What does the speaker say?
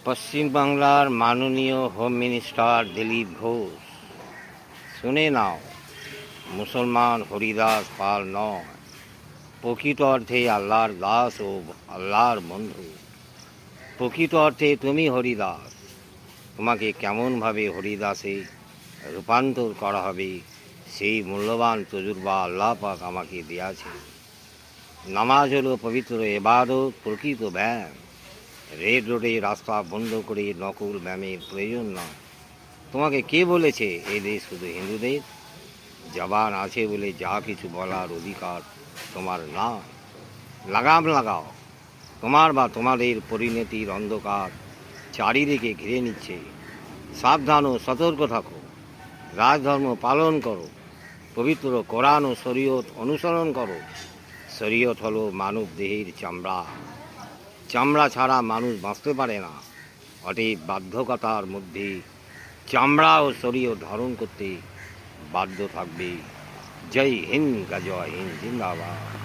পশ্চিমবাংলার মাননীয় home minister Dilip Ghosh, শুনে নাও, মুসলমান হরিদাস পাল নয়, প্রকৃত অর্থে আল্লাহর দাস ও আল্লাহর বন্ধু। প্রকৃত অর্থে তুমি হরিদাস। তোমাকে কেমনভাবে হরিদাসে রূপান্তর করা হবে সেই মূল্যবান তজুরবা আল্লাহ পাক আমাকে দিয়েছে। নামাজ হলো পবিত্র ইবাদত, প্রকৃত ব্যায়াম। রেড রোডে রাস্তা বন্ধ করে নকল ব্যায়ামের প্রয়োজন নয়। তোমাকে কে বলেছে এ দেশ শুধু হিন্দুদের? জবান আছে বলে যা কিছু বলার অধিকার তোমার না। লাগাম লাগাও। তোমার বা তোমাদের পরিণতির অন্ধকার চারিদিকে ঘিরে নিচ্ছে। সাবধান ও সতর্ক থাকো। রাজধর্ম পালন করো। পবিত্র কোরআন ও শরীয়ত অনুসরণ করো। শরীয়ত হলো মানব দেহের চামড়া। চামড়া ছাড়া মানুষ বাঁচতে পারে না। অতএব বাধ্যকতার মধ্যে চামড়া ও শরীয়ত ধারণ করতে বাধ্য থাকবে। জয় হিন্দ, জয় হিন্দ, জিন্দাবাদ।